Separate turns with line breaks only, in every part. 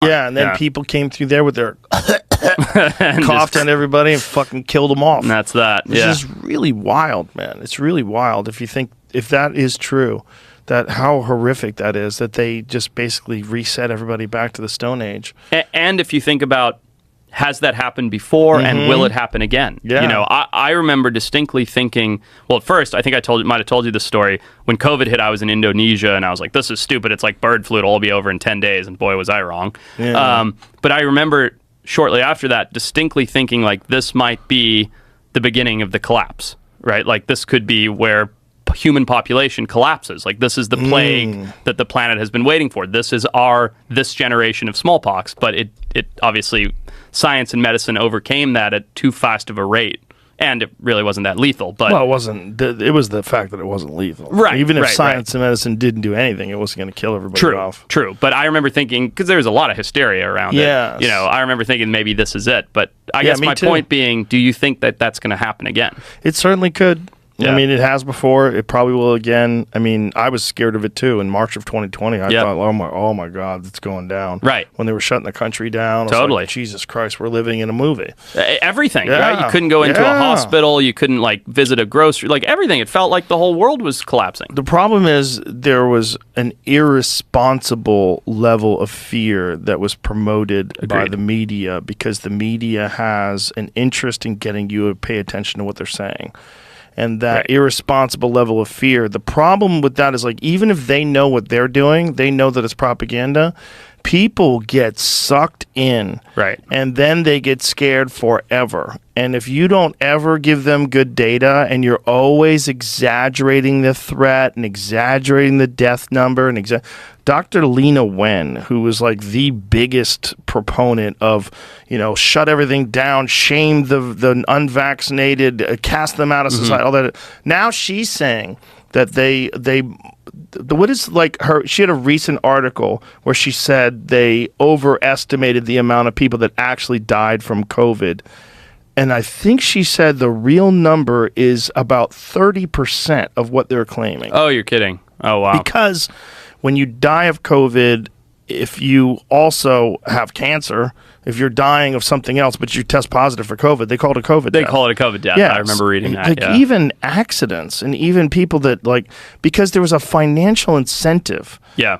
Yeah, and then people came through there with their coughed on everybody and fucking killed them off.
And that's that.
This is really wild, man. It's really wild if you think, if that is true, that how horrific that is, that they just basically reset everybody back to the Stone Age.
And if you think about, has that happened before and will it happen again?
Yeah.
You know, I remember distinctly thinking, well, at first, I think might have told you this story. When COVID hit, I was in Indonesia and I was like, this is stupid. It's like bird flu. It'll all be over in 10 days. And boy, was I wrong.
Yeah.
But I remember shortly after that distinctly thinking like this might be the beginning of the collapse, right? Like this could be where human population collapses. Like this is the plague that the planet has been waiting for. This is this generation of smallpox. But it obviously, science and medicine overcame that at too fast of a rate. And it really wasn't that lethal. But
well, it wasn't. It was the fact that it wasn't lethal.
Right.
Even if science and medicine didn't do anything, it wasn't going to kill everybody off.
True. But I remember thinking, because there was a lot of hysteria around it. You know, I remember thinking maybe this is it. But I guess my point being, do you think that that's going to happen again?
It certainly could.
Yeah.
I mean, it has before. It probably will again. I mean, I was scared of it too. In March of 2020, I thought, oh my God, it's going down.
Right.
When they were shutting the country down.
Totally.
Like, Jesus Christ, we're living in a movie.
Everything, right? You couldn't go into a hospital. You couldn't, like, visit a grocery. Like, everything. It felt like the whole world was collapsing.
The problem is there was an irresponsible level of fear that was promoted by the media, because the media has an interest in getting you to pay attention to what they're saying. And that irresponsible level of fear, the problem with that is, like, even if they know what they're doing, they know that it's propaganda, people get sucked in.
Right.
And then they get scared forever. And if you don't ever give them good data and you're always exaggerating the threat and exaggerating the death number and Dr. Lena Wen, who was like the biggest proponent of, you know, shut everything down, shame the unvaccinated, cast them out of society, all that. Now she's saying that she had a recent article where she said they overestimated the amount of people that actually died from COVID. And I think she said the real number is about 30% of what they're claiming.
Oh, you're kidding. Oh, wow.
Because when you die of COVID, if you also have cancer, if you're dying of something else, but you test positive for COVID, they call it a COVID death.
They call it a COVID death.
Yes.
I remember reading that.
Like, even accidents and even people that, like, because there was a financial incentive.
Yeah.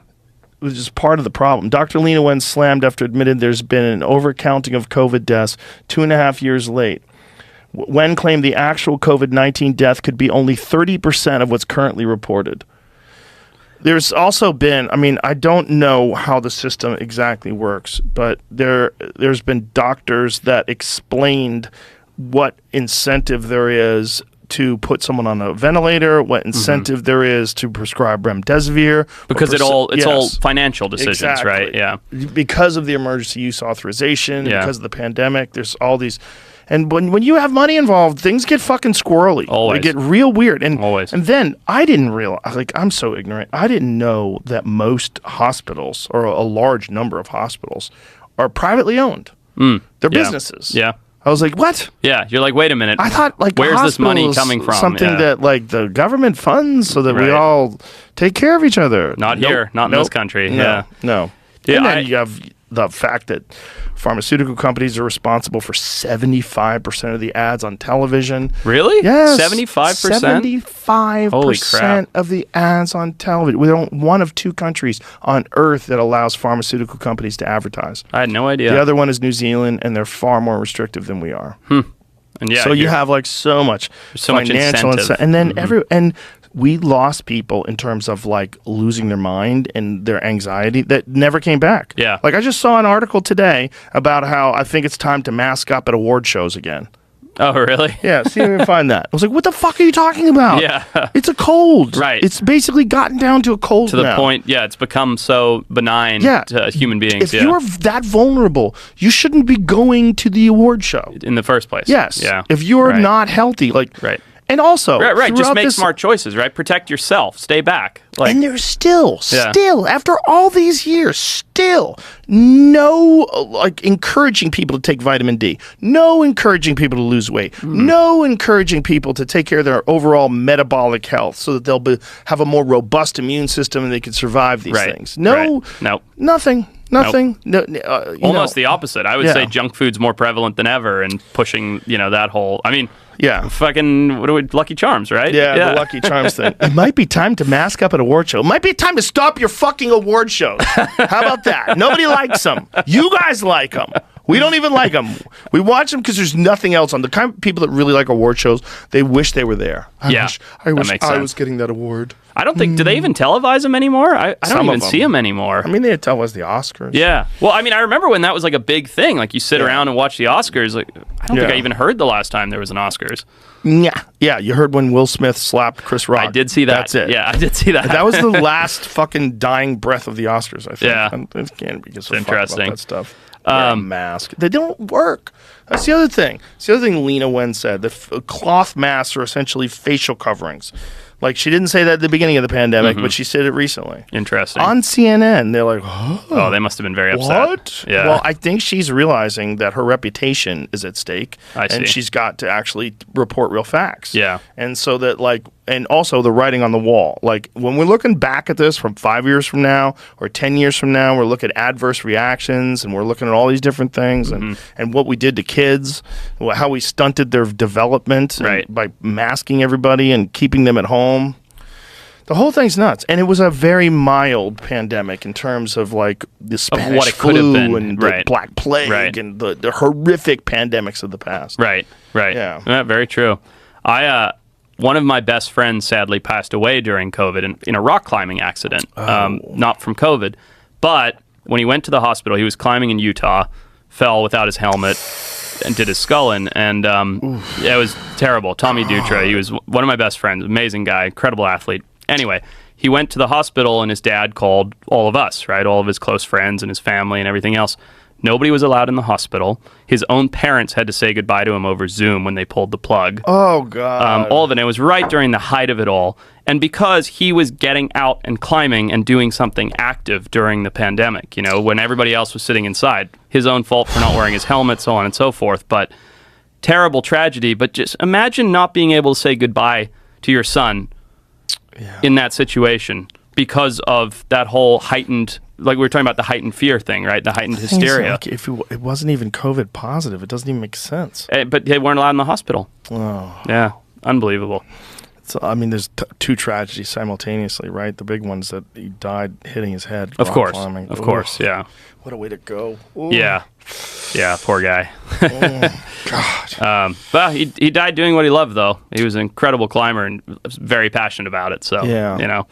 Which is part of the problem. Dr. Lena Wen slammed after admitted there's been an overcounting of COVID deaths 2.5 years late. Wen claimed the actual COVID-19 death could be only 30% of what's currently reported. There's also been, I mean, I don't know how the system exactly works, but there's been doctors that explained what incentive there is to put someone on a ventilator, what incentive there is to prescribe remdesivir.
Because it's all financial decisions, right? Yeah.
Because of the emergency use authorization, because of the pandemic, there's all these. And when you have money involved, things get fucking squirrely.
Always.
They get real weird. And
Always.
And then I didn't realize, like, I'm so ignorant. I didn't know that most hospitals, or a large number of hospitals, are privately owned. They're businesses.
Yeah.
I was like, what?
Yeah, you're like, wait a minute.
I thought, like,
where's this money coming from?
Something that, like, the government funds so that we all take care of each other.
Not here, not in this country.
No.
Yeah,
and then you have the fact that pharmaceutical companies are responsible for 75% of the ads on television.
Really?
Yes.
75%?
75% of the ads on television. We're one of two countries on Earth that allows pharmaceutical companies to advertise.
I had no idea.
The other one is New Zealand, and they're far more restrictive than we are.
And
so you have, like, so much financial
incentive.
and then and we lost people in terms of, like, losing their mind and their anxiety that never came back.
Yeah.
Like, I just saw an article today about how I think it's time to mask up at award shows again.
Oh, really?
Yeah, see if we can find that. I was like, what the fuck are you talking about?
Yeah.
It's a cold.
Right.
It's basically gotten down to a cold
To the point, it's become so benign to human beings.
If you're that vulnerable, you shouldn't be going to the award show.
In the first place.
Yes.
Yeah.
If you're not healthy, like...
Right.
And also...
Right. Just make smart choices, right? Protect yourself. Stay back. Like,
and there's still, after all these years, still no, like, encouraging people to take vitamin D. No encouraging people to lose weight. No encouraging people to take care of their overall metabolic health so that they'll have a more robust immune system and they can survive these things. No.
Nope.
Nothing. Nothing.
Nope.
No,
Almost the opposite. I would
Yeah.
say junk food's more prevalent than ever and pushing, that whole. I mean,
yeah.
fucking Lucky Charms, right?
Yeah, the Lucky Charms thing. It might be time to mask up at award show. It might be time to stop your fucking award shows. How about that? Nobody likes them. You guys like them. We don't even like them. We watch them because there's nothing else on. The kind of people that really like award shows, they wish they were there. I wish
makes
I
sense.
was getting that award.
I don't think, do they even televise them anymore? I don't
Some
even
of them.
see them anymore.
I mean, they tell us the Oscars.
Yeah. Well, I mean, I remember when that was like a big thing. Like you sit around and watch the Oscars. Like I don't think
Yeah.
I even heard the last time there was an Oscars.
Yeah. You heard when Will Smith slapped Chris Rock.
I did see that.
That's it.
Yeah, I did see that.
That was the last fucking dying breath of the Oscars, I think.
Yeah.
And it can't be so
interesting.
about that stuff. Wear a mask. They don't work. That's the other thing. It's the other thing Lena Wen said. The cloth masks are essentially facial coverings. Like, she didn't say that at the beginning of the pandemic, but she said it recently.
Interesting.
On CNN, they're like,
Oh, they must have been very upset.
what?
Yeah.
Well, I think she's realizing that her reputation is at stake.
I see.
And she's got to actually report real facts.
Yeah.
And so that, like, and also the writing on the wall. Like, when we're looking back at this from 5 years from now or 10 years from now, we're looking at adverse reactions and we're looking at all these different things and what we did to kids, how we stunted their development by masking everybody and keeping them at home. The whole thing's nuts, and it was a very mild pandemic in terms of like the Spanish
what it could have
flu
been.
and the Black Plague and the horrific pandemics of the past.
Right. Yeah, very true. One of my best friends sadly passed away during COVID in a rock climbing accident. Not from COVID, but when he went to the hospital, he was climbing in Utah, fell without his helmet, and did his skull in, and it was terrible. Tommy Dutra, he was one of my best friends, amazing guy, incredible athlete. Anyway, he went to the hospital, and his dad called all of us, right, all of his close friends and his family and everything else. Nobody was allowed in the hospital. His own parents had to say goodbye to him over Zoom when they pulled the plug.
Oh, God.
All of it. And it was right during the height of it all. And because he was getting out and climbing and doing something active during the pandemic, when everybody else was sitting inside, his own fault for not wearing his helmet, so on and so forth. But terrible tragedy. But just imagine not being able to say goodbye to your son in that situation because of that whole heightened, like we were talking about the heightened fear thing, right? The heightened hysteria.
Like, if it wasn't even COVID positive, it doesn't even make sense.
But they weren't allowed in the hospital.
Oh.
Yeah, unbelievable.
So, I mean, there's two tragedies simultaneously, right? The big one's that he died hitting his head
Of
while
course,
climbing.
of course, yeah.
What a way to go. Ooh.
Yeah, poor guy.
God.
But he died doing what he loved, though. He was an incredible climber and very passionate about it. So,
Yeah.